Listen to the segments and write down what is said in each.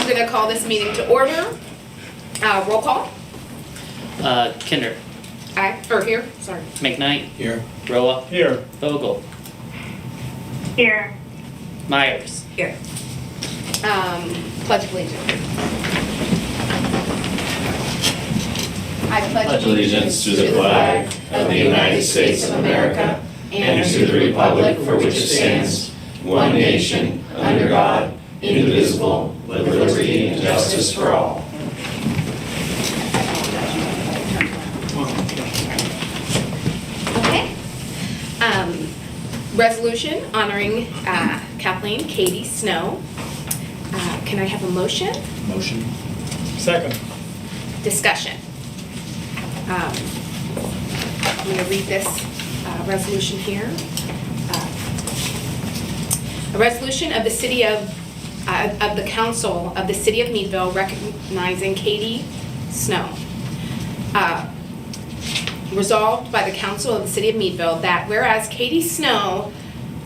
I'm going to call this meeting to order. Roll call. Kinder. Aye. Or here. Sorry. McKnight. Here. Roa. Here. Vogel. Here. Myers. Here. Pledge of allegiance. I pledge allegiance to the flag of the United States of America and to the republic for which it stands, one nation, under God, indivisible, with liberty and justice for all. Okay. Resolution honoring Kathleen Katie Snow. Can I have a motion? Motion. Second. Discussion. I'm going to read this resolution here. A resolution of the city of the council of the city of Meadville recognizing Katie Snow. Resolved by the council of the city of Meadville that whereas Katie Snow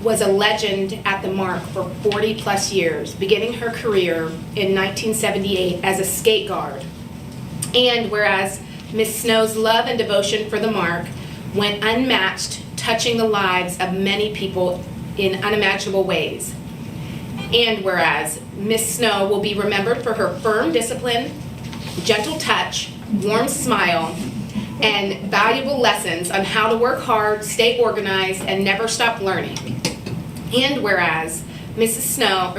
was a legend at the Mark for 40 plus years, beginning her career in 1978 as a skate guard, and whereas Miss Snow's love and devotion for the Mark went unmatched, touching the lives of many people in unimaginable ways. And whereas Miss Snow will be remembered for her firm discipline, gentle touch, warm smile, and valuable lessons on how to work hard, stay organized, and never stop learning. And whereas Miss Snow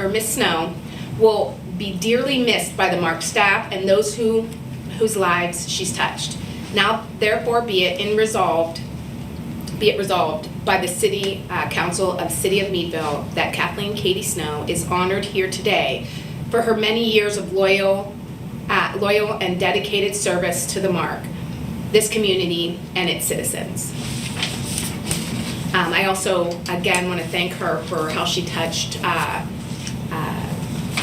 will be dearly missed by the Mark staff and those whose lives she's touched. Now, therefore, be it resolved by the City Council of City of Meadville that Kathleen Katie Snow is honored here today for her many years of loyal and dedicated service to the Mark, this community, and its citizens. I also, again, want to thank her for how she touched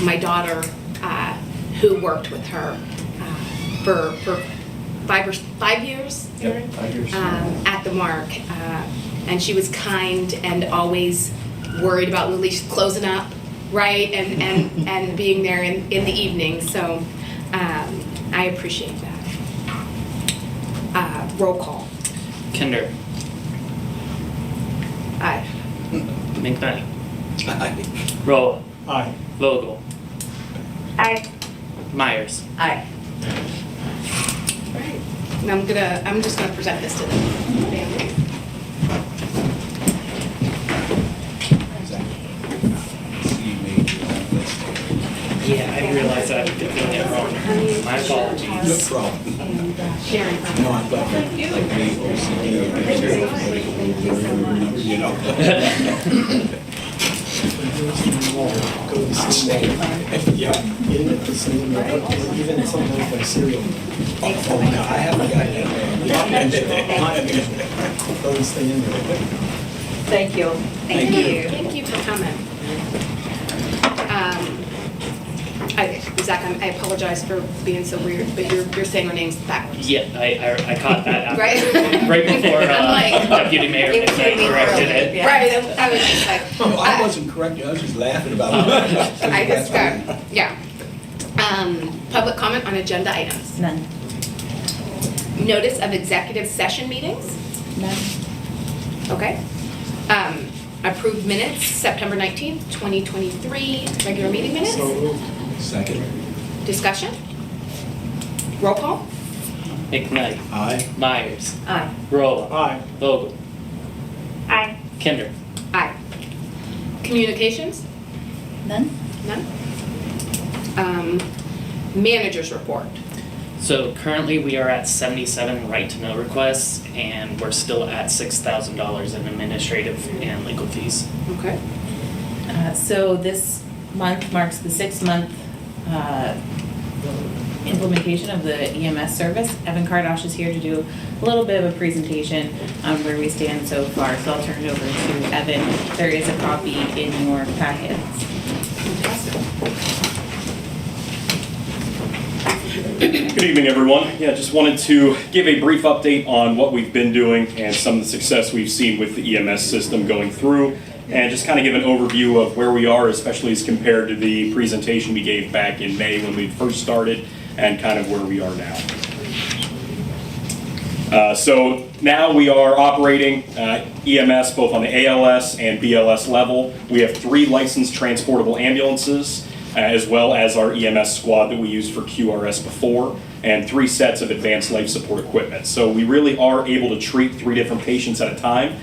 my daughter, who worked with her for 5 years, Yep, 5 years. at the Mark, and she was kind and always worried about Lily closing up, right, and being there in the evening. So I appreciate that. Roll call. Kinder. Aye. McKnight. Aye. Roa. Aye. Vogel. Aye. Myers. Aye. Right. And I'm just gonna present this to the family. Yeah, I realized I did it wrong. My apologies. No problem. Sharon. No, I'm glad. Like me, OCD, you know. Yeah. Even sometimes like cereal. Oh, no, I haven't got that. Throw this thing in there. Thank you. Thank you. Thank you for coming. Zach, I apologize for being so weird, but you're saying our names backwards. Yeah, I caught that after, Right? right before I'm like, Deputy Mayor McKnight corrected it. Yeah. Right, I was just like. Oh, I wasn't correct, I was just laughing about it. I just got, yeah. Public comment on agenda items. None. Notice of executive session meetings. None. Okay. Approved minutes, September 19th, 2023, regular meeting minutes. So, second. Discussion. Roll call. McKnight. Aye. Myers. Aye. Roa. Aye. Vogel. Aye. Kinder. Aye. Communications. None. None. Managers report. So currently we are at 77 right to know requests, and we're still at $6,000 in administrative and legal fees. Okay. So this month marks the 6-month implementation of the EMS service. Evan Kardosh is here to do a little bit of a presentation on where we stand so far. So I'll turn it over to Evan. There is a copy in your packets. Good evening, everyone. Yeah, just wanted to give a brief update on what we've been doing and some of the success we've seen with the EMS system going through. and just kind of give an overview of where we are, especially as compared to the presentation we gave back in May when we first started, and kind of where we are now. So now we are operating EMS both on the ALS and BLS level. We have 3 licensed transportable ambulances, as well as our EMS squad that we used for QRS before, and 3 sets of advanced life support equipment. So we really are able to treat 3 different patients at a time.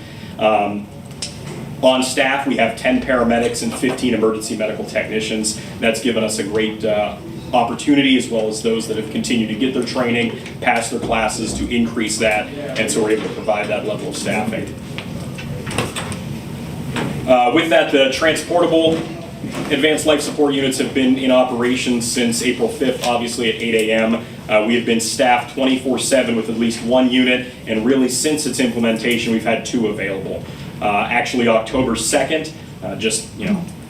On staff, we have 10 paramedics and 15 emergency medical technicians. That's given us a great opportunity, as well as those that have continued to get their training, pass their classes, to increase that, and so we're able to provide that level of staffing. With that, the transportable advanced life support units have been in operation since April 5th, obviously at 8 a.m. We have been staffed 24/7 with at least 1 unit, and really since its implementation, we've had 2 available. Actually, October 2nd,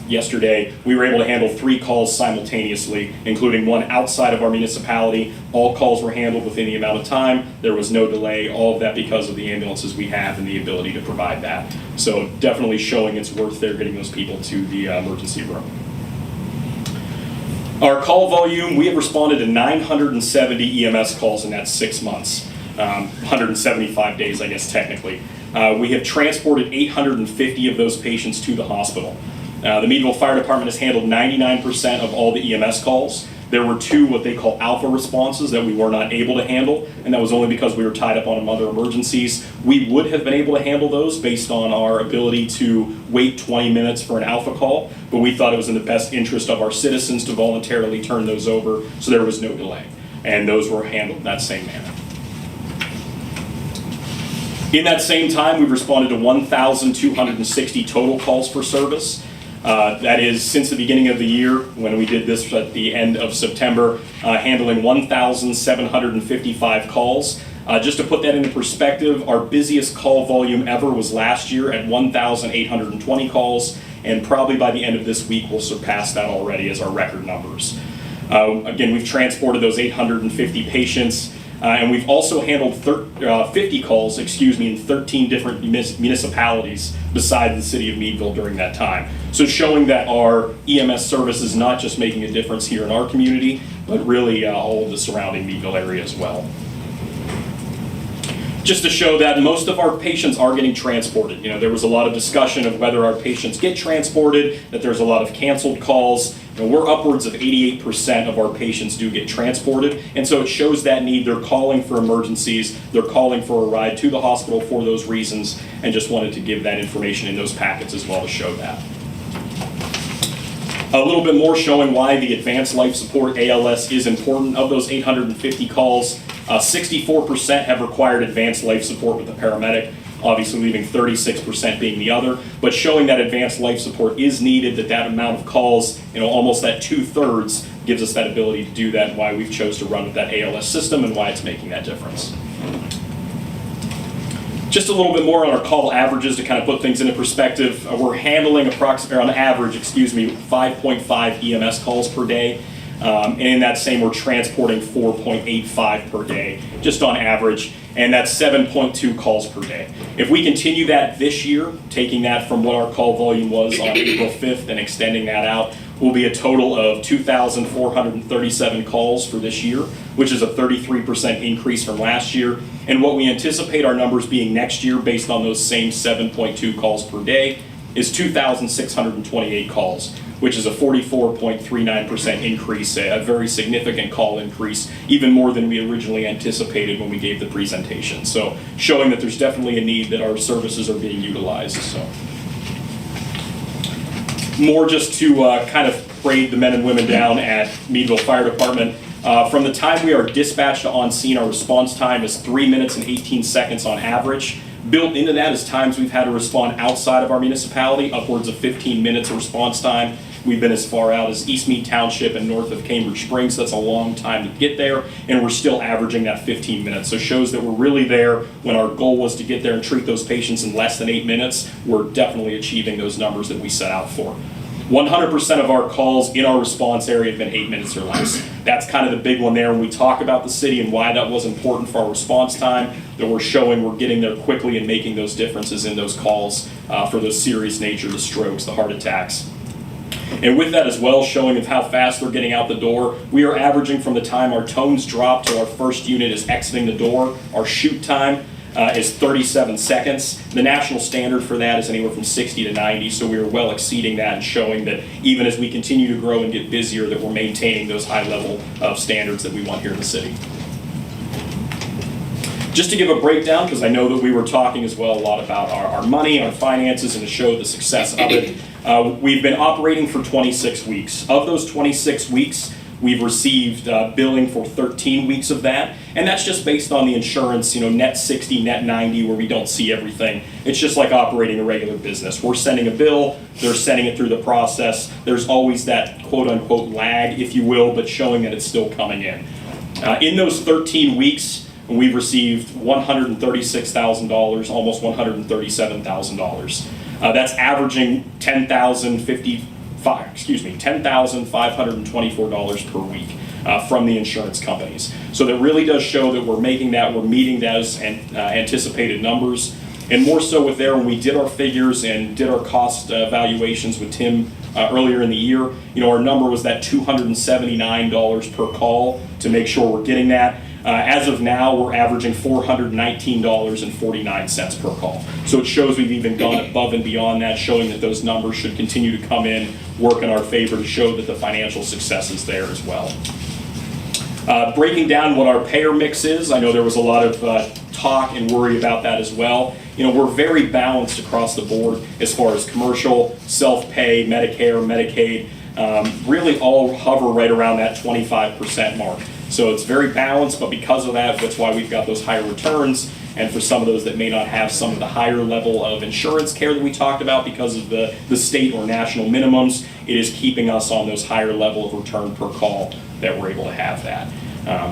yesterday, we were able to handle 3 calls simultaneously, including 1 outside of our municipality. All calls were handled within the amount of time. There was no delay. All of that because of the ambulances we have and the ability to provide that. So definitely showing its worth there, getting those people to the emergency room. Our call volume, we have responded to 970 EMS calls in that 6 months. 175 days, I guess, technically. We have transported 850 of those patients to the hospital. The Meadville Fire Department has handled 99% of all the EMS calls. There were 2 what they call alpha responses that we were not able to handle, and that was only because we were tied up on other emergencies. We would have been able to handle those based on our ability to wait 20 minutes for an alpha call, but we thought it was in the best interest of our citizens to voluntarily turn those over, so there was no delay, and those were handled in that same manner. In that same time, we've responded to 1,260 total calls for service. That is since the beginning of the year, when we did this at the end of September, handling 1,755 calls. Just to put that into perspective, our busiest call volume ever was last year at 1,820 calls, and probably by the end of this week we'll surpass that already as our record numbers. Again, we've transported those 850 patients. And we've also handled 50 calls, in 13 different municipalities besides the city of Meadville during that time. So showing that our EMS service is not just making a difference here in our community, but really all of the surrounding Meadville area as well. Just to show that most of our patients are getting transported. There was a lot of discussion of whether our patients get transported, that there's a lot of canceled calls. We're upwards of 88% of our patients do get transported, and so it shows that need. They're calling for emergencies, they're calling for a ride to the hospital for those reasons, and just wanted to give that information in those packets as well to show that. A little bit more showing why the advanced life support ALS is important. Of those 850 calls, 64% have required advanced life support with the paramedic, obviously leaving 36% being the other, but showing that advanced life support is needed, that amount of calls, almost that 2/3 gives us that ability to do that, and why we've chose to run with that ALS system and why it's making that difference. Just a little bit more on our call averages to kind of put things into perspective. We're handling on average, 5.5 EMS calls per day. And in that same, we're transporting 4.85 per day, just on average, and that's 7.2 calls per day. If we continue that this year, taking that from what our call volume was on April 5th and extending that out, will be a total of 2,437 calls for this year, which is a 33% increase from last year. And what we anticipate our numbers being next year, based on those same 7.2 calls per day, is 2,628 calls, which is a 44.39% increase, a very significant call increase, even more than we originally anticipated when we gave the presentation. So showing that there's definitely a need, that our services are being utilized. So more just to kind of parade the men and women down at Meadville Fire Department. From the time we are dispatched to on scene, our response time is 3 minutes and 18 seconds on average. Built into that is times we've had to respond outside of our municipality, upwards of 15 minutes of response time. We've been as far out as East Mead Township and north of Cambridge Springs. That's a long time to get there, and we're still averaging that 15 minutes. So it shows that we're really there. When our goal was to get there and treat those patients in less than 8 minutes, we're definitely achieving those numbers that we set out for. 100% of our calls in our response area have been 8 minutes or less. That's kind of the big one there when we talk about the city and why that was important for our response time. that we're showing we're getting there quickly and making those differences in those calls for those serious nature, the strokes, the heart attacks. And with that as well, showing of how fast they're getting out the door, we are averaging from the time our tones drop to our first unit is exiting the door, our shoot time is 37 seconds. The national standard for that is anywhere from 60 to 90, so we are well exceeding that and showing that even as we continue to grow and get busier, that we're maintaining those high level of standards that we want here in the city. Just to give a breakdown, because I know that we were talking as well a lot about our money, our finances, and to show the success of it. We've been operating for 26 weeks. Of those 26 weeks, we've received billing for 13 weeks of that, and that's just based on the insurance, net 60, net 90, where we don't see everything. It's just like operating a regular business. We're sending a bill, they're sending it through the process. There's always that quote-unquote lag, if you will, but showing that it's still coming in. In those 13 weeks, we've received $136,000, almost $137,000. That's averaging $10,524 per week from the insurance companies. So that really does show that we're making that, we're meeting those anticipated numbers. And more so with there, when we did our figures and did our cost evaluations with Tim earlier in the year, our number was that $279 per call to make sure we're getting that. As of now, we're averaging $419.49 per call. So it shows we've even gone above and beyond that, showing that those numbers should continue to come in, work in our favor to show that the financial success is there as well. Breaking down what our payer mix is, I know there was a lot of talk and worry about that as well. We're very balanced across the board as far as commercial, self-pay, Medicare, Medicaid, really all hover right around that 25% mark. So it's very balanced, but because of that, that's why we've got those higher returns. And for some of those that may not have some of the higher level of insurance care that we talked about because of the state or national minimums, it is keeping us on those higher level of return per call that we're able to have that.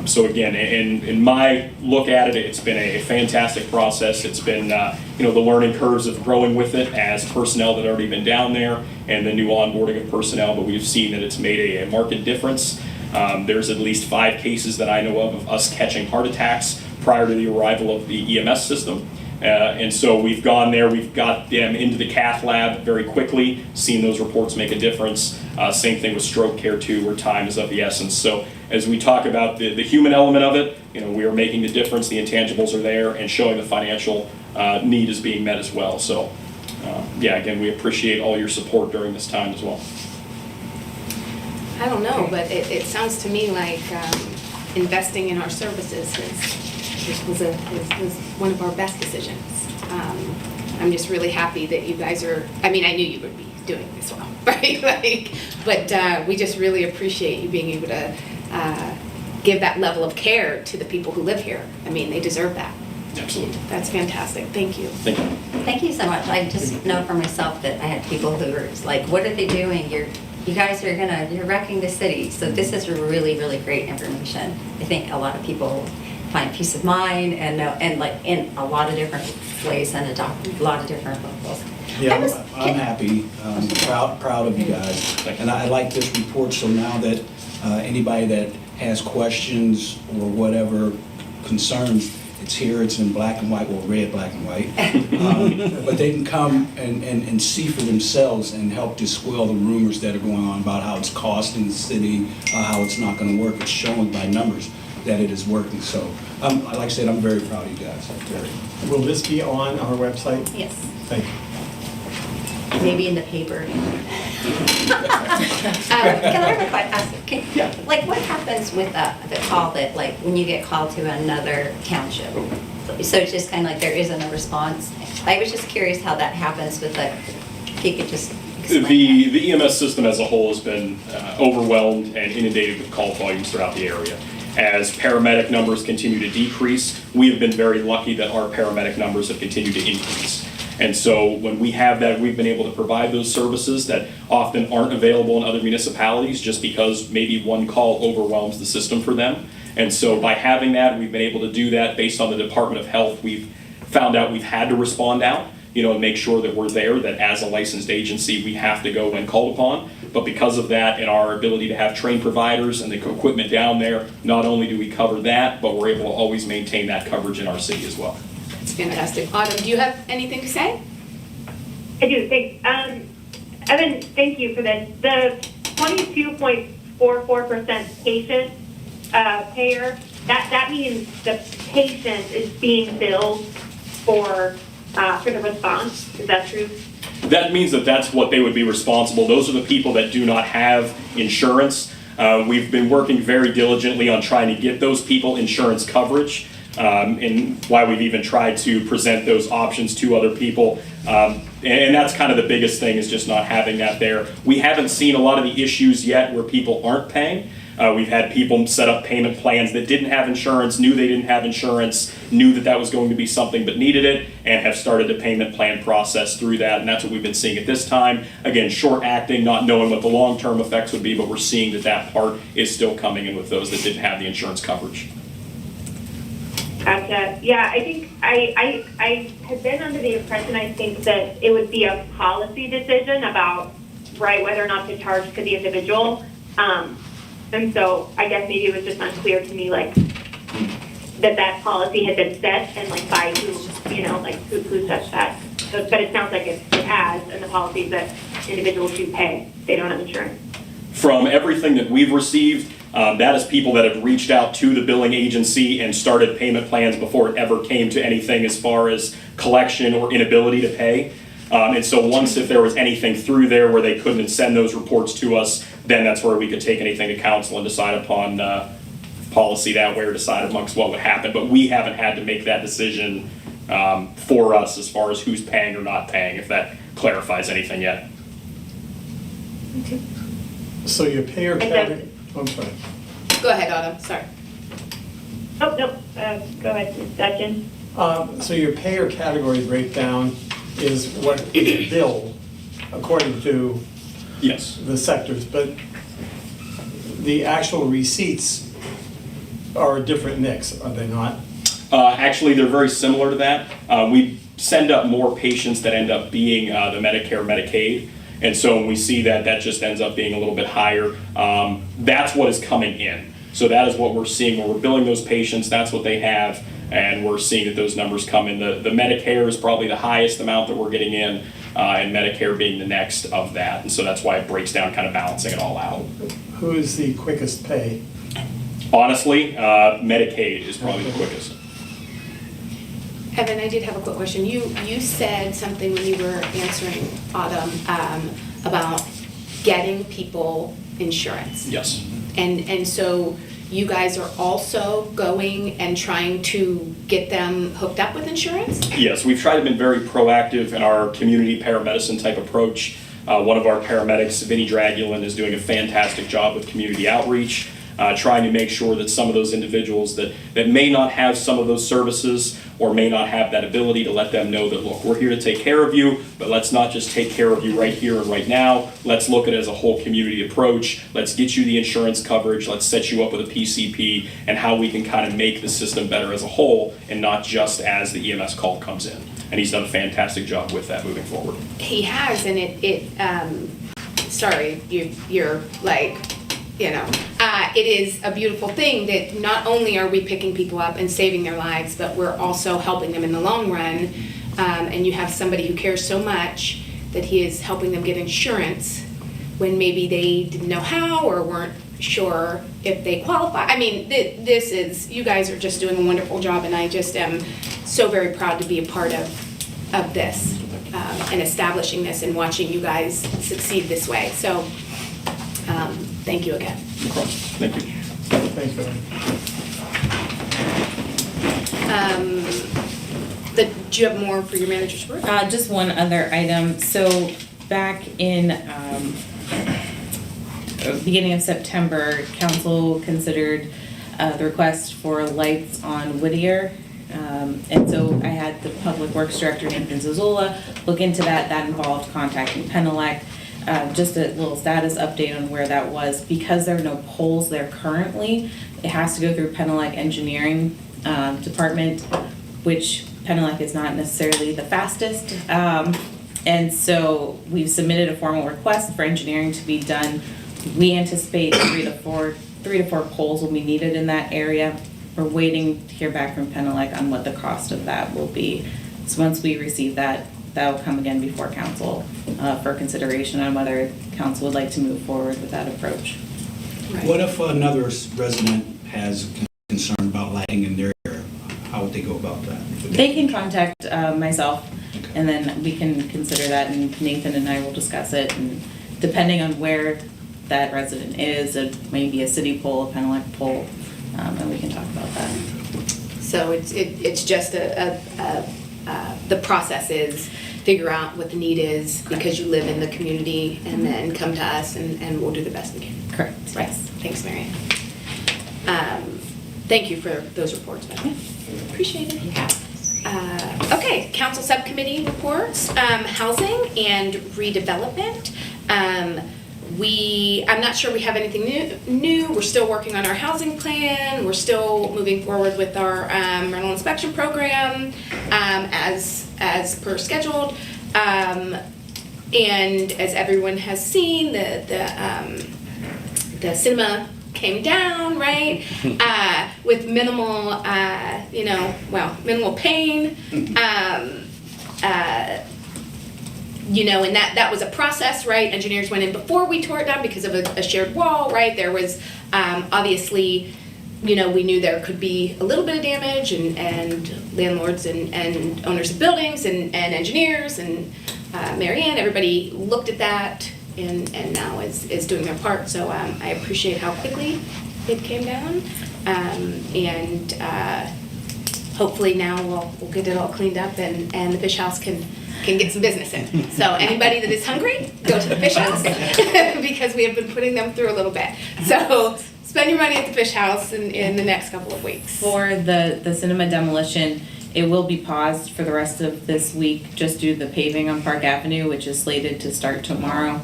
So again, in my look at it, it's been a fantastic process. It's been, the learning curves of growing with it as personnel that already been down there and the new onboarding of personnel, but we've seen that it's made a marked difference. There's at least 5 cases that I know of us catching heart attacks prior to the arrival of the EMS system. And so we've gone there, we've got them into the cath lab very quickly, seen those reports make a difference. Same thing with stroke care too, where time is of the essence. So as we talk about the human element of it, we are making the difference, the intangibles are there, and showing the financial need is being met as well. So again, we appreciate all your support during this time as well. I don't know, but it sounds to me like investing in our services was one of our best decisions. I'm just really happy that you guys are, I knew you would be doing this well, right? But we just really appreciate you being able to give that level of care to the people who live here. They deserve that. Absolutely. That's fantastic. Thank you. Thank you. Thank you so much. I just know for myself that I had people who were like, what are they doing? You guys are you're wrecking the city. So this is really, really great information. I think a lot of people find peace of mind and like in a lot of different ways and a lot of different levels. Yeah, I'm happy, proud of you guys. And I like this report, so now that anybody that has questions or whatever concerns, it's here, it's in black and white, well, red, black and white. But they can come and see for themselves and help dispel the rumors that are going on about how it's costing the city, how it's not going to work. It's showing by numbers that it is working. So, like I said, I'm very proud of you guys. Will this be on our website? Yes. Thank you. Maybe in the paper. Can I have a question? Yeah. Like, what happens with the call that, like, when you get called to another township? So it's just kind of like there isn't a response. I was just curious how that happens with if you could just explain The EMS system as a whole has been overwhelmed and inundated with call volumes throughout the area. As paramedic numbers continue to decrease, we have been very lucky that our paramedic numbers have continued to increase. And so when we have that, we've been able to provide those services that often aren't available in other municipalities just because maybe one call overwhelms the system for them. And so by having that, we've been able to do that based on the Department of Health. We've found out we've had to respond out, and make sure that we're there, that as a licensed agency, we have to go when called upon. but because of that and our ability to have trained providers and the equipment down there, not only do we cover that, but we're able to always maintain that coverage in our city as well. It's fantastic. Autumn, do you have anything to say? I do, thanks. Evan, thank you for this. The 22.44% patient payer, that means the patient is being billed for the response. Is that true? That means that that's what they would be responsible. Those are the people that do not have insurance. We've been working very diligently on trying to get those people insurance coverage, and why we've even tried to present those options to other people. And that's kind of the biggest thing, is just not having that there. We haven't seen a lot of the issues yet where people aren't paying. We've had people set up payment plans that didn't have insurance, knew they didn't have insurance, knew that that was going to be something but needed it, and have started the payment plan process through that, and that's what we've been seeing at this time. Again, short acting, not knowing what the long-term effects would be, but we're seeing that that part is still coming in with those that didn't have the insurance coverage. Gotcha. Yeah, I think I had been under the impression, I think, that it would be a policy decision about, right, whether or not to charge to the individual. And so I guess maybe it was just unclear to me, like, that policy had been set and, like, by who, you know, like, who sets that. So, but it sounds like it has, and the policy is that individuals should pay if they don't have insurance. From everything that we've received, that is people that have reached out to the billing agency and started payment plans before it ever came to anything as far as collection or inability to pay. And so once, if there was anything through there where they couldn't send those reports to us, then that's where we could take anything to council and decide upon policy that way, or decide amongst what would happen. But we haven't had to make that decision for us as far as who's paying or not paying, if that clarifies anything yet. So your payer category, I'm sorry. Go ahead, Autumn, sorry. Oh, no, go ahead, Jen. So your payer category breakdown is what is billed according to Yes. the sectors, but the actual receipts are a different mix, are they not? Actually, they're very similar to that. We send up more patients that end up being the Medicare, Medicaid. And so when we see that, that just ends up being a little bit higher. That's what is coming in. So that is what we're seeing when we're billing those patients. That's what they have. And we're seeing that those numbers come in. The Medicare is probably the highest amount that we're getting in, and Medicare being the next of that. And so that's why it breaks down, kind of balancing it all out. Who is the quickest pay? Honestly, Medicaid is probably the quickest. Evan, I did have a quick question. You said something when you were answering Autumn about getting people insurance. Yes. And so you guys are also going and trying to get them hooked up with insurance? Yes, we've tried to be very proactive in our community paramedicine type approach. One of our paramedics, Vinny Dragulin, is doing a fantastic job with community outreach, trying to make sure that some of those individuals that may not have some of those services or may not have that ability, to let them know that, look, we're here to take care of you, but let's not just take care of you right here and right now. Let's look at it as a whole community approach. Let's get you the insurance coverage. Let's set you up with a PCP, and how we can kind of make the system better as a whole and not just as the EMS call comes in. And he's done a fantastic job with that moving forward. He has, and sorry, you're like, you know, it is a beautiful thing that not only are we picking people up and saving their lives, but we're also helping them in the long run. And you have somebody who cares so much that he is helping them get insurance when maybe they didn't know how or weren't sure if they qualify. I mean, you guys are just doing a wonderful job, and I just am so very proud to be a part of this and establishing this and watching you guys succeed this way. So thank you again. Thank you. Thank you. Do you have more for your manager's report? Just one other item. So back in beginning of September, council considered the request for lights on Whittier. And so I had the Public Works Director, Nathan Zazula, look into that. That involved contacting Penelec. Just a little status update on where that was. Because there are no poles there currently, it has to go through Penelec Engineering Department, which Penelec is not necessarily the fastest And so we've submitted a formal request for engineering to be done. We anticipate 3 to 4 poles will be needed in that area. We're waiting to hear back from Penelec on what the cost of that will be. So once we receive that, that will come again before council for consideration on whether council would like to move forward with that approach. What if another resident has concern about lighting in their area? How would they go about that? They can contact myself, Okay. and then we can consider that, and Nathan and I will discuss it. And depending on where that resident is, it may be a city pole, a Penelec pole, and we can talk about that. So it's just the process is figure out what the need is because you live in the community, and then come to us and we'll do the best we can. Correct. Right. Thanks, Marianne. Thank you for those reports, by the way. Appreciate it. Okay, council subcommittee reports, housing and redevelopment. I'm not sure we have anything new. We're still working on our housing plan. We're still moving forward with our rental inspection program as per scheduled. And as everyone has seen, the cinema came down, right? With minimal, minimal pain. And that was a process, right? Engineers went in before we tore it down because of a shared wall, right? There was obviously, we knew there could be a little bit of damage, and landlords and owners of buildings and engineers and Marianne, everybody looked at that and now is doing their part. So I appreciate how quickly it came down, and hopefully now we'll get it all cleaned up and the fish house can get some business in. So anybody that is hungry, go to the fish house because we have been putting them through a little bit. So spend your money at the fish house in the next couple of weeks. For the cinema demolition, it will be paused for the rest of this week just due to the paving on Park Avenue, which is slated to start tomorrow.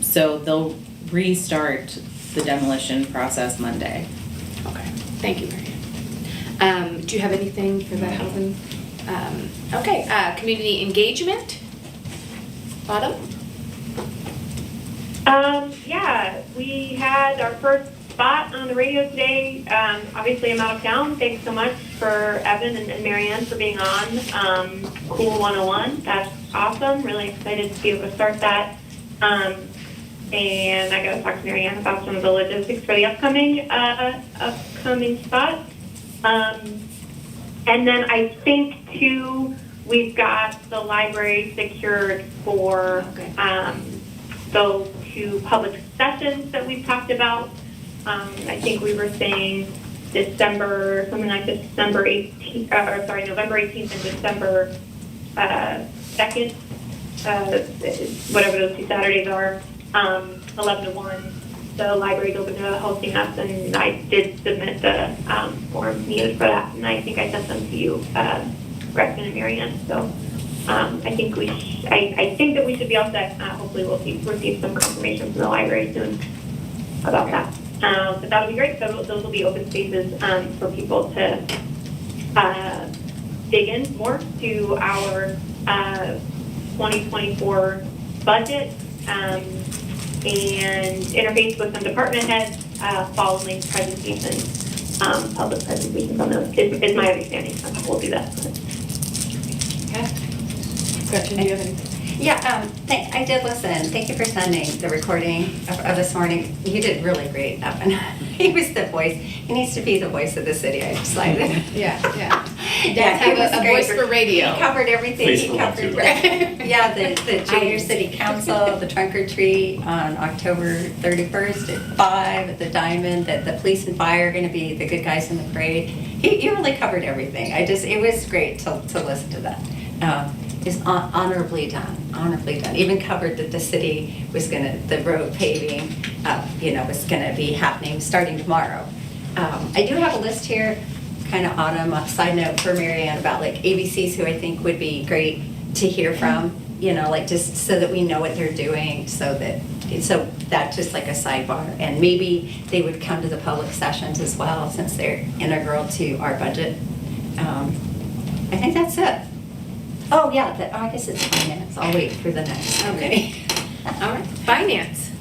So they'll restart the demolition process Monday. Okay, thank you, Marianne. Do you have anything for the housing? Okay, community engagement. Autumn? Yeah, we had our first spot on the radio today. Obviously, I'm out of town. Thanks so much for Evan and Marianne for being on Cool 101. That's awesome. Really excited to be able to start that. And I got to talk to Marianne about some of the logistics for the upcoming spot. And then I think, too, we've got the library secured for those 2 public sessions that we've talked about. I think we were saying November 18th, November 18th and December 2nd, whatever those 2 Saturdays are, 11 to 1. The library's open to hosting us, and I did submit the forms needed for that, and I think I sent them to you, Gretchen and Marianne. So I think I think that we should be all set. Hopefully, we'll receive some confirmation from the library soon about that. But that'll be great. So those will be open spaces for people to dig in more to our 2024 budget. And interface with some department heads following presentations, public presentations on those is my understanding. We'll do that. Okay. Gretchen, do you have anything? Yeah, I did listen. Thank you for sending the recording of this morning. You did really great, Evan. He was the voice. He needs to be the voice of the city, I decided. Yeah. He does Yeah, he was have a great. voice for radio. He covered everything. Face He for one, covered, too. yeah, the junior city council, the trunk or treat on October 31st at 5 at the Diamond, that the police and fire are going to be the good guys in the parade. He really covered everything. it was great to listen to that. Is honorably done. Even covered that the city was the road paving, was gonna be happening starting tomorrow. I do have a list here, kind of Autumn, side note for Marianne about like ABCs who I think would be great to hear from, just so that we know what they're doing, so that's just like a sidebar. And maybe they would come to the public sessions as well, since they're integral to our budget. I think that's it. Oh, yeah, I guess it's finance. I'll wait for the next. Okay. All right, finance.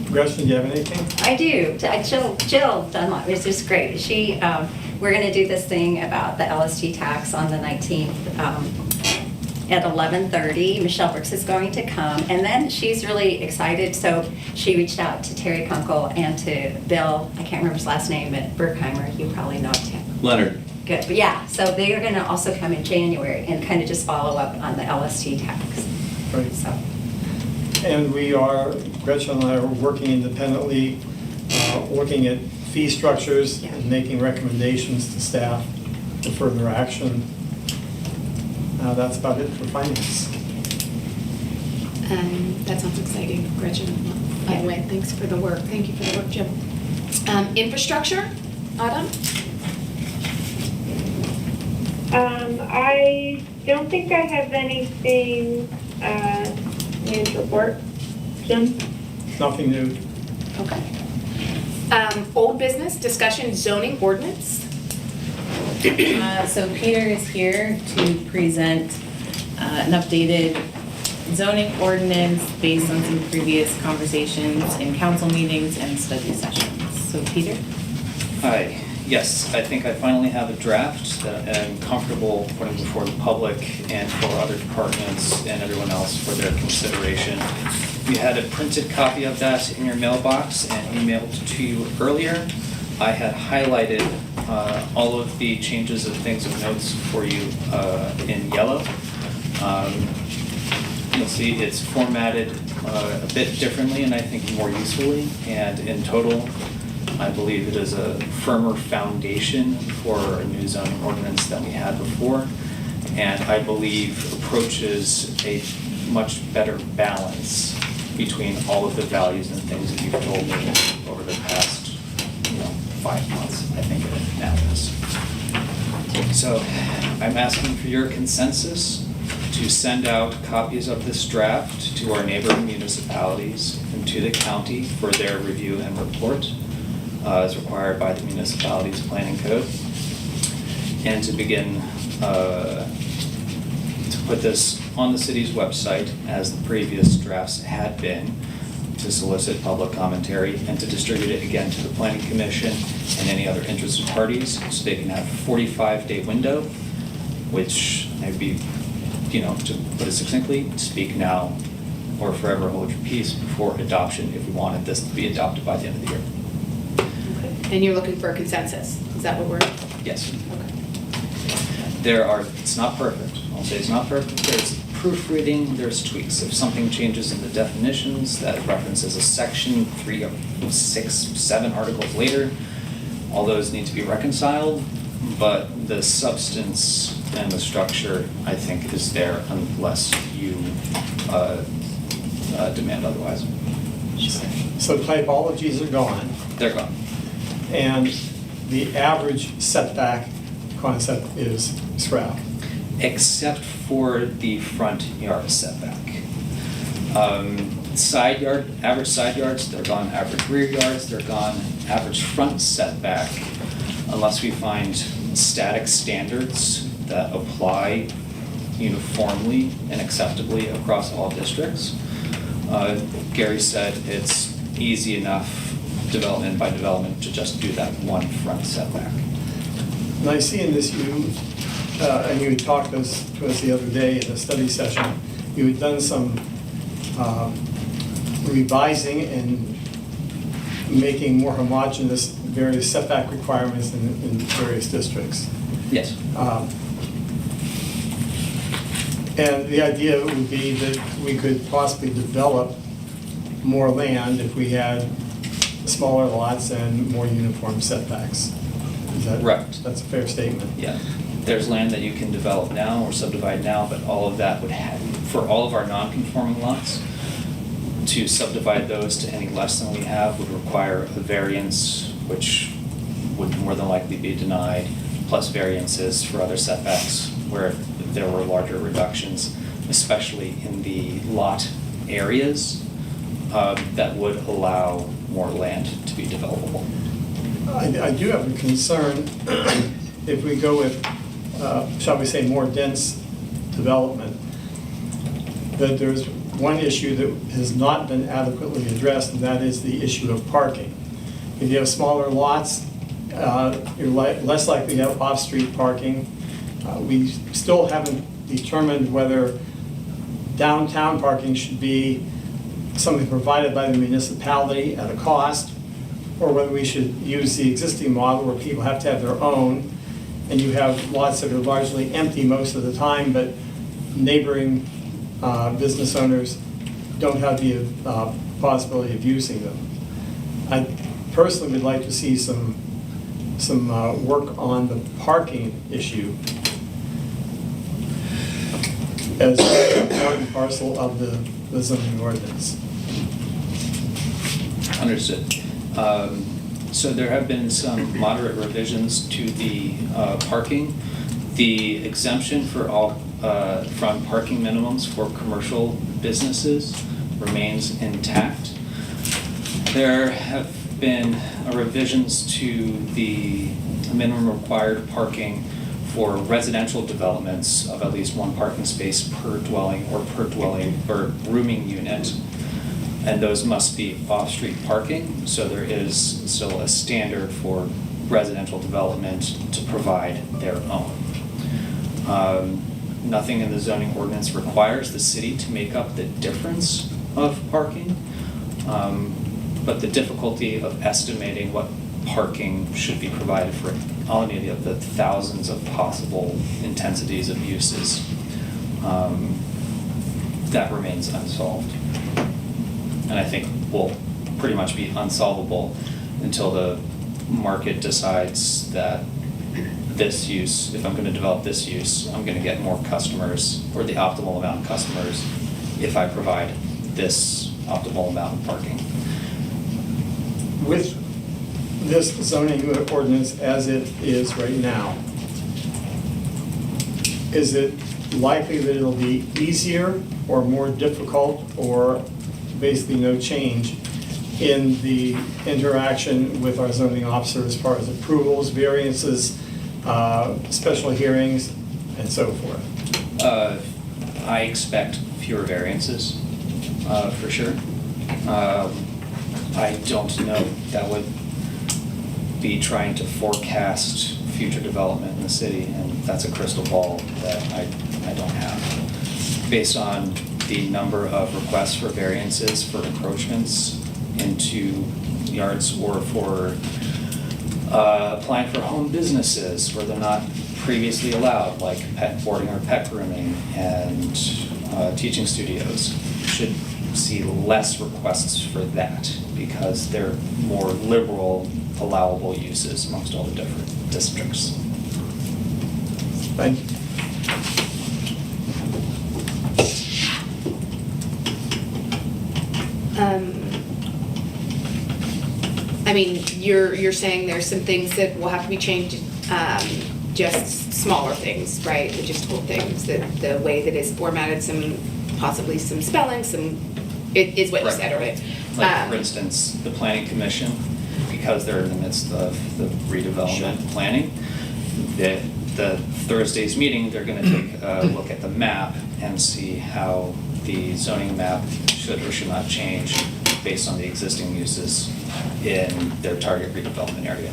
Gretchen, do you have anything? I do. Jill Dunlop is just great. We're going to do this thing about the LST tax on the 19th at 11:30. Michelle Brooks is going to come, and then she's really excited. So she reached out to Terry Kunkel and to Bill, I can't remember his last name, but Berkheimer, you probably know him. Leonard. Good, but yeah, so they are going to also come in January and kind of just follow up on the LST tax. Right. So, And Gretchen and I are working independently, looking at fee structures and making recommendations to staff for further action. That's about it for finance. That sounds exciting, Gretchen. By the way, thanks for the work. Thank you for the work, Jim. Infrastructure, Autumn? I don't think I have anything new to report. Jim? Nothing new. Okay. Old business, discussion zoning ordinance. So Peter is here to present an updated zoning ordinance based on some previous conversations in council meetings and study sessions. So Peter? Hi, yes, I think I finally have a draft that I'm comfortable putting before the public and for other departments and everyone else for their consideration. You had a printed copy of that in your mailbox and emailed to you earlier. I had highlighted all of the changes and things of notes for you in yellow. You'll see it's formatted a bit differently and I think more usefully. And in total, I believe it is a firmer foundation for a new zoning ordinance than we had before. And I believe approaches a much better balance between all of the values and things that you've told me over the past 5 months, I think it now is. So I'm asking for your consensus to send out copies of this draft to our neighboring municipalities and to the county for their review and report as required by the municipality's planning code. And to begin to put this on the city's website as the previous drafts had been, to solicit public commentary and to distribute it again to the planning commission and any other interested parties so they can have a 45-day window, which may be, to put it succinctly, speak now or forever hold your peace before adoption if we wanted this to be adopted by the end of the year. And you're looking for a consensus. Is that what we're? Yes. Okay. It's not perfect. I'll say it's not perfect. There's proofreading, there's tweaks. If something changes in the definitions that references a section 3 of 6, 7 articles later, all those need to be reconciled, but the substance and the structure, I think, is there unless you demand otherwise. So typologies are gone, They're gone. and the average setback concept is scrapped. Except for the front yard setback. Average side yards, they're gone. Average rear yards, they're gone. Average front setback, unless we find static standards that apply uniformly and acceptably across all districts. Gary said it's easy enough, development by development, to just do that one front setback. And I see in this, and you talked to us the other day in a study session, you had done some revising and making more homogeneous various setback requirements in various districts. Yes. And the idea would be that we could possibly develop more land if we had smaller lots and more uniform setbacks. Is that Right. That's a fair statement. Yeah, there's land that you can develop now or subdivide now, but all of that would have, for all of our non-conforming lots, to subdivide those to any less than we have would require a variance, which would more than likely be denied, plus variances for other setbacks where there were larger reductions, especially in the lot areas that would allow more land to be developable. I do have a concern if we go with, shall we say, more dense development. But there's one issue that has not been adequately addressed, and that is the issue of parking. If you have smaller lots, you're less likely to have off-street parking. We still haven't determined whether downtown parking should be something provided by the municipality at a cost, or whether we should use the existing model where people have to have their own, and you have lots that are largely empty most of the time, but neighboring business owners don't have the possibility of using them. I personally would like to see some work on the parking issue as part and parcel of the zoning ordinance. Understood. So there have been some moderate revisions to the parking. The exemption for all from parking minimums for commercial businesses remains intact. There have been revisions to the minimum required parking for residential developments of at least one parking space per dwelling or rooming unit. And those must be off-street parking, so there is still a standard for residential development to provide their own. Nothing in the zoning ordinance requires the city to make up the difference of parking, but the difficulty of estimating what parking should be provided for any of the thousands of possible intensities of uses, that remains unsolved. And I think will pretty much be unsolvable until the market decides that this use, if I'm going to develop this use, I'm going to get more customers, or the optimal amount of customers, if I provide this optimal amount of parking. With this zoning ordinance as it is right now, is it likely that it'll be easier or more difficult, or basically no change in the interaction with our zoning officer as far as approvals, variances, special hearings, and so forth? I expect fewer variances, for sure. I don't know, that would be trying to forecast future development in the city, and that's a crystal ball that I don't have. Based on the number of requests for variances for encroachments into yards, or for applying for home businesses where they're not previously allowed, like pet boarding or pet grooming and teaching studios, should see less requests for that because they're more liberal allowable uses amongst all the different districts. Thank you. I mean, you're saying there's some things that will have to be changed, just smaller things, right? Logistical things, that the way that it's formatted, possibly some spelling, it is what you said, right? Like, for instance, the planning commission, because they're in the midst of the redevelopment planning, the Thursday's meeting, they're gonna take a look at the map and see how the zoning map should or should not change based on the existing uses in their target redevelopment area.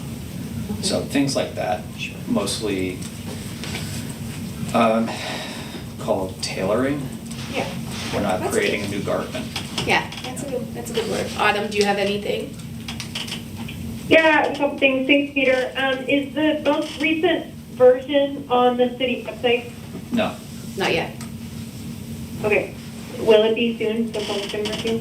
So things like that, mostly called tailoring. Yeah. We're not That's creating good. a new garment. Yeah, that's a good word. Autumn, do you have anything? Yeah, a couple things. Thanks, Peter. Is the most recent version on the city website? No. Not yet. Okay. Will it be soon, so folks can review?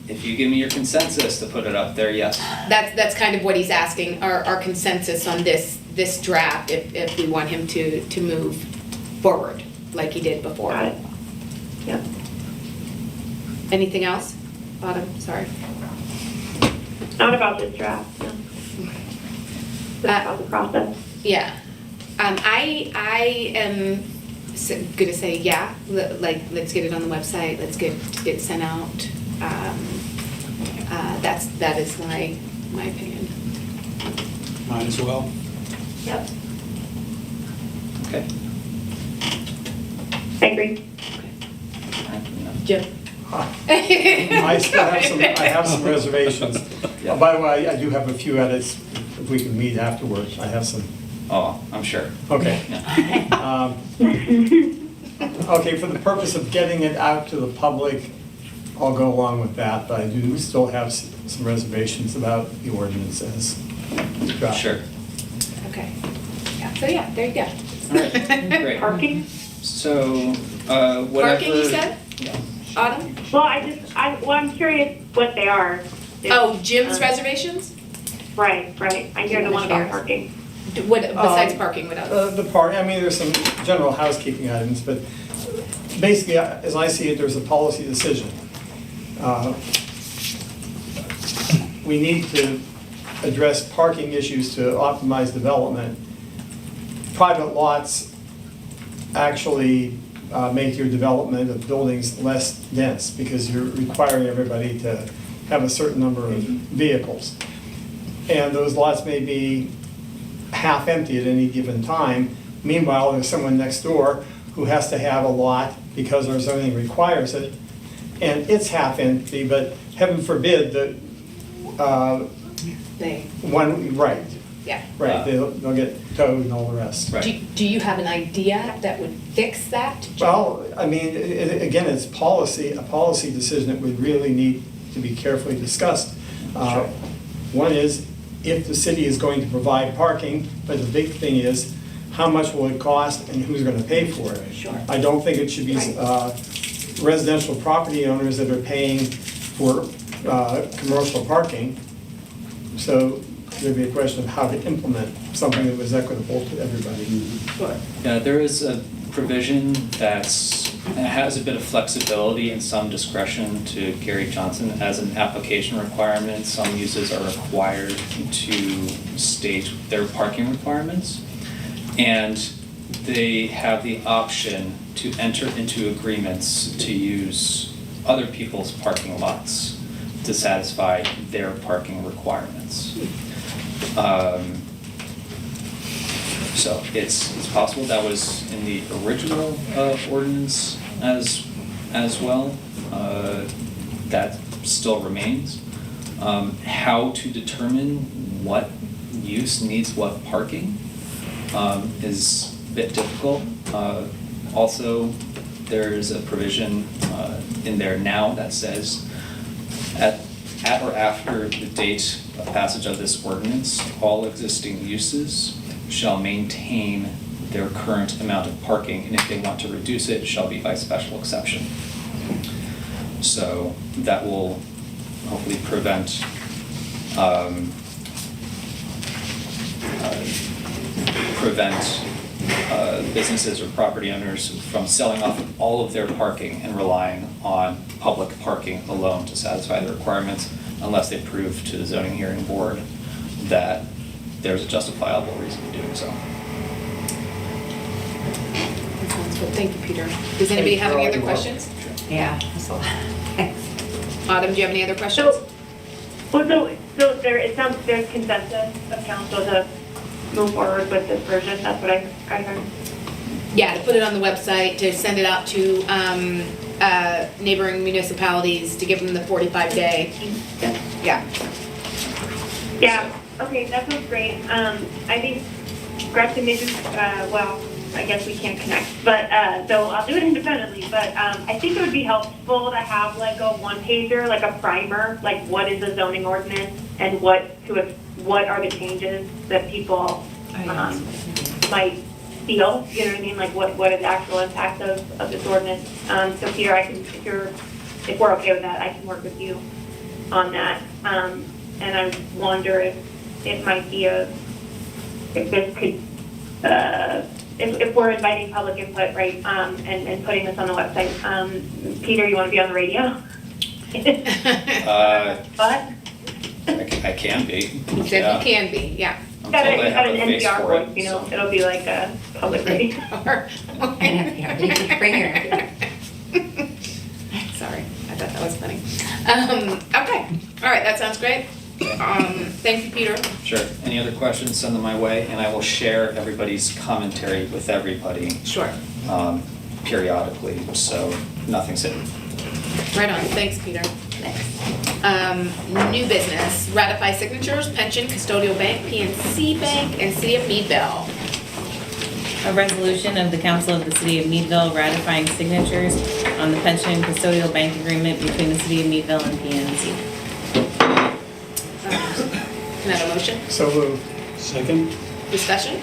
If you give me your consensus to put it up there, yes. That's kind of what he's asking, our consensus on this draft, if we want him to move forward like he did before. Got it. Yep. Anything else? Autumn, sorry. Not about this draft, no. Just about the process. Yeah. I am gonna say, yeah, let's get it on the website, let's get it sent out. That is my opinion. Mine as well. Yep. Okay. I agree. Jim? I still have some reservations. By the way, I do have a few edits, if we can meet afterwards, I have some. Oh, I'm sure. Okay. Yeah. Okay, for the purpose of getting it out to the public, I'll go along with that, but I do still have some reservations about the ordinance as drafted. Sure. Okay. Yeah, so yeah, there you go. All right, great. Parking? So, whatever. Parking, you said? Yeah. Autumn? Well, I'm curious what they are. Oh, Jim's Um, reservations? Right. I hear the one about parking. What, besides parking, what else? The part, I mean, there's some general housekeeping items, but basically, as I see it, there's a policy decision. We need to address parking issues to optimize development. Private lots actually make your development of buildings less dense because you're requiring everybody to have a certain number of vehicles. And those lots may be half empty at any given time. Meanwhile, there's someone next door who has to have a lot because our zoning requires it, and it's half empty, but heaven forbid that right, Yeah. they'll get towed and all the rest. Right. Do you have an idea that would fix that? Well, I mean, again, it's policy, a policy decision that would really need to be carefully discussed. Sure. One is, if the city is going to provide parking, but the big thing is, how much will it cost and who's gonna pay for it? Sure. I don't think it should be residential property owners that are paying for commercial parking. So there'd be a question of how to implement something that was equitable to everybody. Sure. Yeah, there is a provision that has a bit of flexibility and some discretion to Gary Johnson as an application requirement. Some uses are required to state their parking requirements. And they have the option to enter into agreements to use other people's parking lots to satisfy their parking requirements. So it's possible that was in the original ordinance as well. That still remains. How to determine what use needs what parking is a bit difficult. Also, there's a provision in there now that says at or after the date of passage of this ordinance, all existing uses shall maintain their current amount of parking, and if they want to reduce it, it shall be by special exception. So that will hopefully prevent businesses or property owners from selling off all of their parking and relying on public parking alone to satisfy the requirements, unless they prove to the zoning hearing board that there's a justifiable reason for doing so. That sounds good. Thank you, Peter. Does anybody have any other questions? Yeah, that's a lot. Thanks. Autumn, do you have any other questions? So there, it sounds there's consensus of council to move forward with this version. That's what I heard. Yeah, to put it on the website, to send it out to neighboring municipalities, to give them the 45-day. Yeah. Yeah. Okay, that sounds great. I think Gretchen maybe, well, I guess we can't connect, but, so I'll do it independently, but, I think it would be helpful to have like a one-pager, like a primer, like what is the zoning ordinance and what are the changes that people, might feel, you know what I mean? Like what is the actual impact of this ordinance? So Peter, if we're okay with that, I can work with you on that. And I wonder if it might be if this could, if we're inviting public input, right, and putting this on the website. Peter, you want to be on the radio? But? I can be. He said he can be, yeah. I'm Got told I have an a face NPR for it, voice, you know, so. it'll be like a public radio. Bring your Sorry, I thought that was funny. Okay, all right, that sounds great. Thank you, Peter. Sure. Any other questions, send them my way, and I will share everybody's commentary with everybody. Sure. periodically, so nothing's hidden. Right on, thanks, Peter. New business, ratify signatures, pension, custodial bank, PNC Bank, and City of Meadville. A resolution of the Council of the City of Meadville ratifying signatures on the pension custodial bank agreement between the City of Meadville and PNC. Can I have a motion? So moved. Second? Discussion?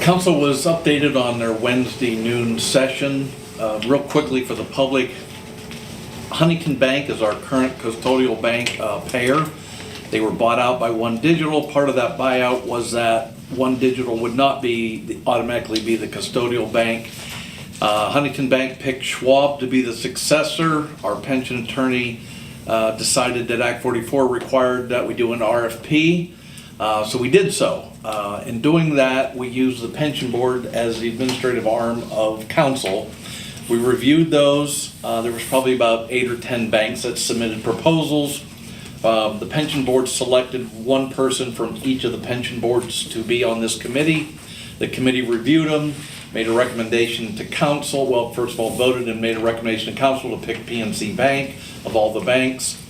Council was updated on their Wednesday noon session. Real quickly for the public, Huntington Bank is our current custodial bank payer. They were bought out by One Digital. Part of that buyout was that One Digital would not automatically be the custodial bank. Huntington Bank picked Schwab to be the successor. Our pension attorney decided that Act 44 required that we do an RFP. So we did so. In doing that, we used the pension board as the administrative arm of council. We reviewed those. There was probably about 8 or 10 banks that submitted proposals. The pension board selected one person from each of the pension boards to be on this committee. The committee reviewed them, made a recommendation to council. Well, first of all, voted and made a recommendation to council to pick PNC Bank of all the banks.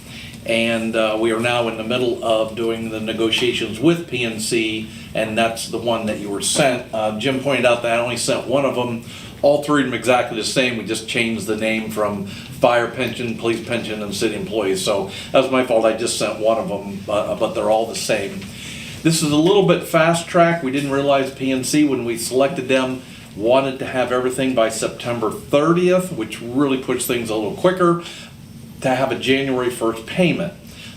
And we are now in the middle of doing the negotiations with PNC, and that's the one that you were sent. Jim pointed out that I only sent one of them. All three of them exactly the same. We just changed the name from fire pension, police pension, and city employees. So that was my fault. I just sent one of them, but they're all the same. This is a little bit fast track. We didn't realize PNC, when we selected them, wanted to have everything by September 30th, which really puts things a little quicker, to have a January 1st payment.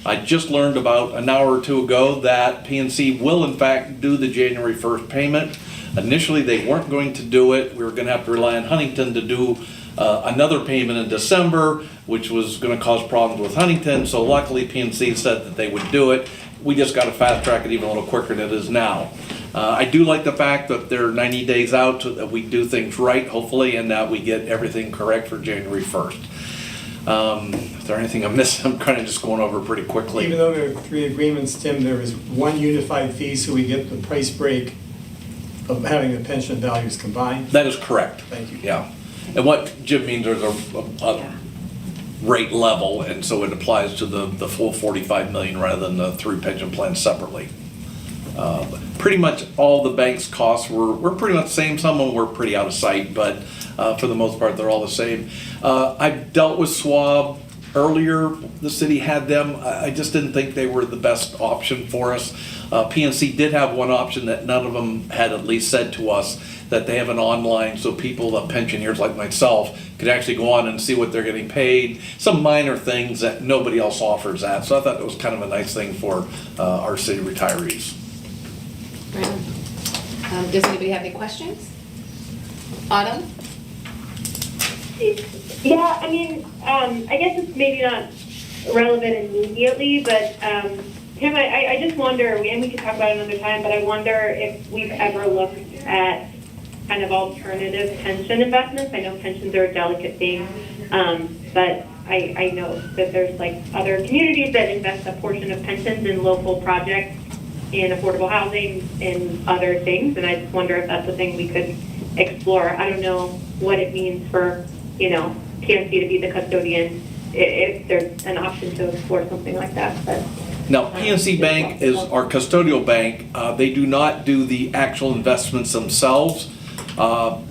I just learned about an hour or two ago that PNC will in fact do the January 1st payment. Initially, they weren't going to do it. We were going to have to rely on Huntington to do another payment in December, which was going to cause problems with Huntington. So luckily, PNC said that they would do it. We just got to fast track it even a little quicker than it is now. I do like the fact that they're 90 days out, so that we do things right, hopefully, and that we get everything correct for January 1st. Is there anything I'm missing? I'm kind of just going over pretty quickly. Even though there are 3 agreements, Tim, there is one unified fee, so we get the price break of having the pension values combined. That is correct. Thank you. Yeah. And what Jim means, there's a rate level, and so it applies to the full 45 million rather than the 3 pension plans separately. Pretty much all the bank's costs were pretty much the same. Some of them were pretty out of sight, but for the most part, they're all the same. I've dealt with Schwab earlier. The city had them. I just didn't think they were the best option for us. PNC did have one option that none of them had at least said to us, that they have an online, so people, pensioners like myself, could actually go on and see what they're getting paid. Some minor things that nobody else offers that. So I thought it was kind of a nice thing for our city retirees. Right. Does anybody have any questions? Autumn? Yeah, I mean, I guess it's maybe not relevant immediately, but Tim, I just wonder, and we could talk about it another time, but I wonder if we've ever looked at kind of alternative pension investments. I know pensions are a delicate thing, but I know that there's like other communities that invest a portion of pensions in local projects, in affordable housing, and other things, and I just wonder if that's a thing we could explore. I don't know what it means for, PNC to be the custodian, if there's an option to explore something like that, but. Now, PNC Bank is our custodial bank. They do not do the actual investments themselves. The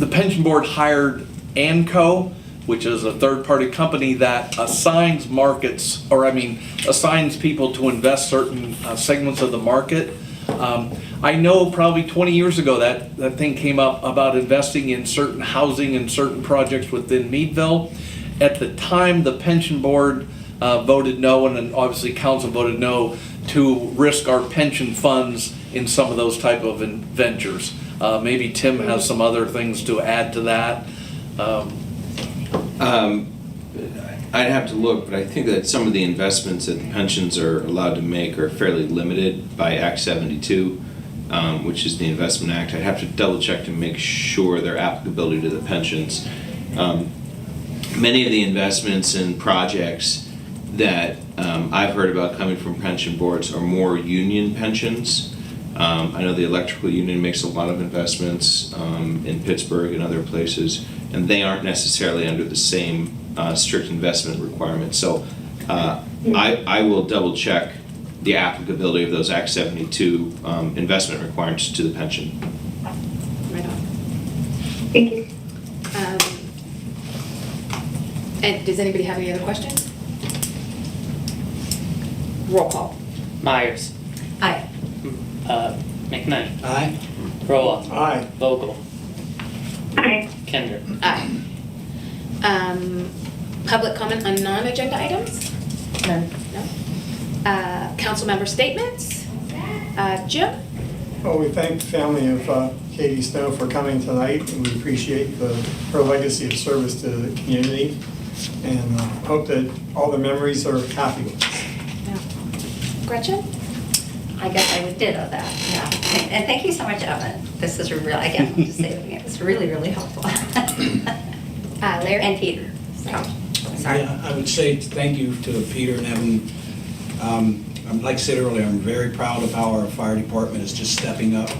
pension board hired ANCO, which is a third-party company that assigns assigns people to invest certain segments of the market. I know probably 20 years ago that thing came up about investing in certain housing and certain projects within Meadville. At the time, the pension board voted no, and then obviously council voted no to risk our pension funds in some of those type of ventures. Maybe Tim has some other things to add to that. I'd have to look, but I think that some of the investments that the pensions are allowed to make are fairly limited by Act 72, which is the Investment Act. I'd have to double check to make sure their applicability to the pensions. Many of the investments and projects that I've heard about coming from pension boards are more union pensions, I know the electrical union makes a lot of investments in Pittsburgh and other places, and they aren't necessarily under the same strict investment requirements. So I will double check the applicability of those Act 72 investment requirements to the pension. Right on. Thank you. And does anybody have any other questions? Roll call. Myers. Aye. McKnight. Aye? Roloff. Aye. Vogel. Aye. Kinder. Aye. Public comment on non-agenda items? None. No. Council member statements? Jim? Well, we thank the family of Katie Snow for coming tonight, and we appreciate her legacy of service to the community, and hope that all the memories are happy with us. Gretchen? I guess I would ditto that, yeah. And thank you so much, Evan. This is really, again, I'll just say it again, it's really, really helpful. Larry? And Peter, so, sorry. Yeah, I would say thank you to Peter and Evan. Like I said earlier, I'm very proud of how our fire department is just stepping up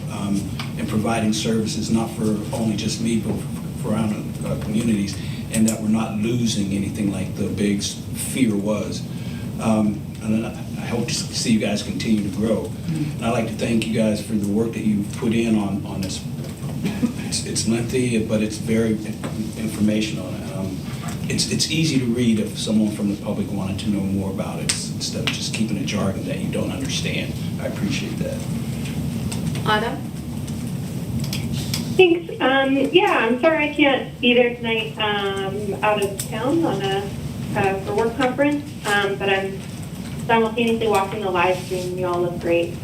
and providing services, not for only just me, but for around communities, and that we're not losing anything like the big fear was. And I hope to see you guys continue to grow. And I'd like to thank you guys for the work that you've put in on this. It's lengthy, but it's very informational. It's easy to read if someone from the public wanted to know more about it, instead of just keeping a jargon that you don't understand. I appreciate that. Autumn? Thanks. Yeah, I'm sorry I can't be there tonight. Out of town on for work conference, but I'm simultaneously watching the live stream. You all look great.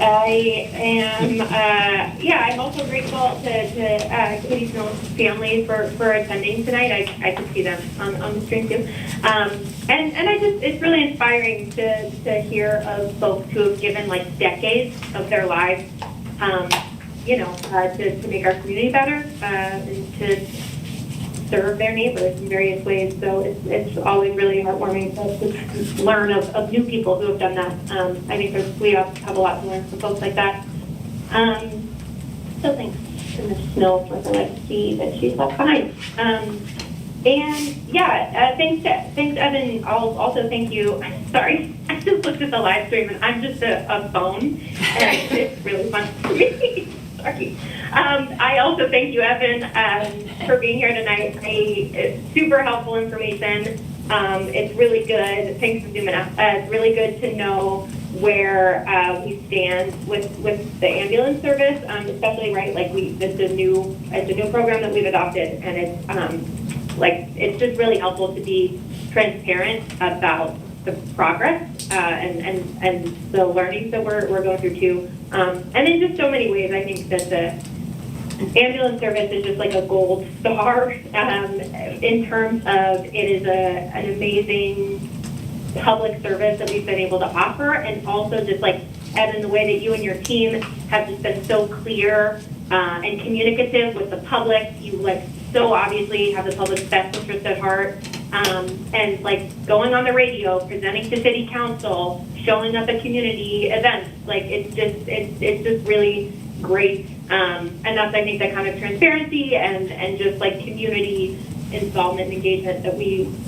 I am, I'm also grateful to Katie Snow's family for attending tonight. I could see them on the stream too. And it's really inspiring to hear of folks who have given like decades of their lives, to make our community better, and to serve their neighbors in various ways. So it's always really heartwarming to learn of new people who have done that. I think we have a lot to learn from folks like that. So thanks to Ms. Snow for the legacy that she's left behind. Thanks Evan. I'll also thank you. Sorry, I just looked at the live stream and I'm just a phone, and it's really fun for me. Sorry. I also thank you, Evan, for being here tonight. It's super helpful information. It's really good. Thanks for zooming out. It's really good to know where we stand with the ambulance service, especially it's a new program that we've adopted, and it's just really helpful to be transparent about the progress and the learnings that we're going through too. And in just so many ways, I think that the ambulance service is just like a gold star in terms of it is an amazing public service that we've been able to offer, and also just like Evan, the way that you and your team have just been so clear and communicative with the public. You so obviously have the public's best interest at heart, and going on the radio, presenting to city council, showing up at community events. It's just really great. And that's, I think, that kind of transparency and just community involvement and engagement that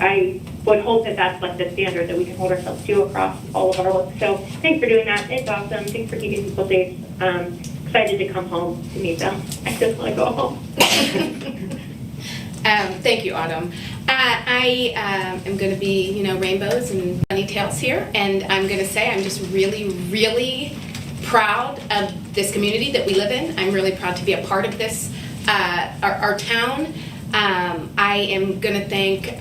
I would hope that's the standard that we can hold ourselves to across all of our work. So thanks for doing that. It's awesome. Thanks for keeping people safe. Excited to come home to Meadville. I just want to go home. Thank you, Autumn. I am going to be, rainbows and bunny tails here, and I'm going to say I'm just really, really proud of this community that we live in. I'm really proud to be a part of this, our town. I am going to thank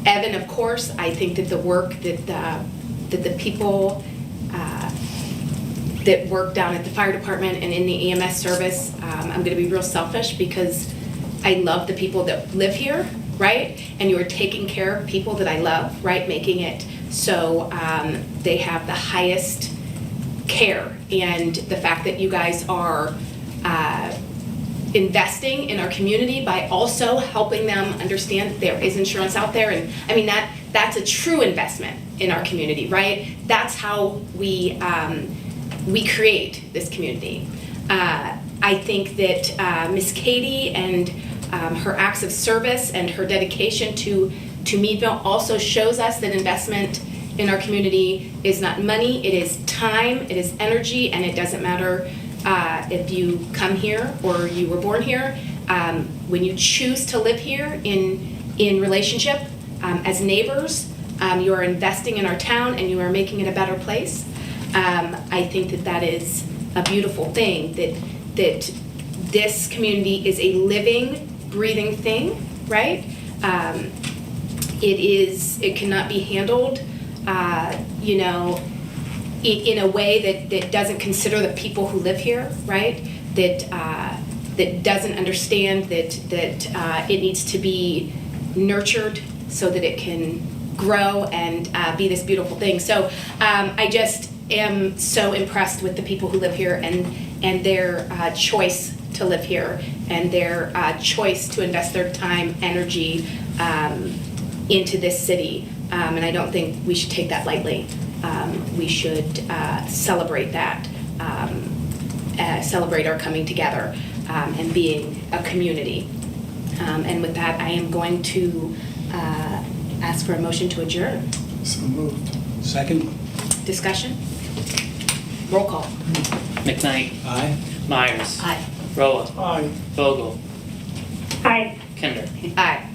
Evan, of course. I think that the work that the people that work down at the fire department and in the EMS service, I'm going to be real selfish because I love the people that live here, right? And you are taking care of people that I love, right? Making it so they have the highest care. And the fact that you guys are investing in our community by also helping them understand that there is insurance out there. And I mean, that's a true investment in our community, right? That's how we we create this community. I think that Miss Katie and her acts of service and her dedication to Meadville also shows us that investment in our community is not money, it is time, it is energy, and it doesn't matter if you come here or you were born here. When you choose to live here in relationship as neighbors, you are investing in our town and you are making it a better place. I think that is a beautiful thing, that this community is a living, breathing thing, right? It cannot be handled, in a way that doesn't consider the people who live here, right? That doesn't understand that it needs to be nurtured so that it can grow and be this beautiful thing. So I just am so impressed with the people who live here and their choice to live here and their choice to invest their time, energy into this city. And I don't think we should take that lightly. We should celebrate that, celebrate our coming together and being a community. And with that, I am going to ask for a motion to adjourn. So moved. Second? Discussion? Roll call. McKnight, Aye. Myers, Aye. Roa, Aye. Vogel, Aye. Kinder. Aye.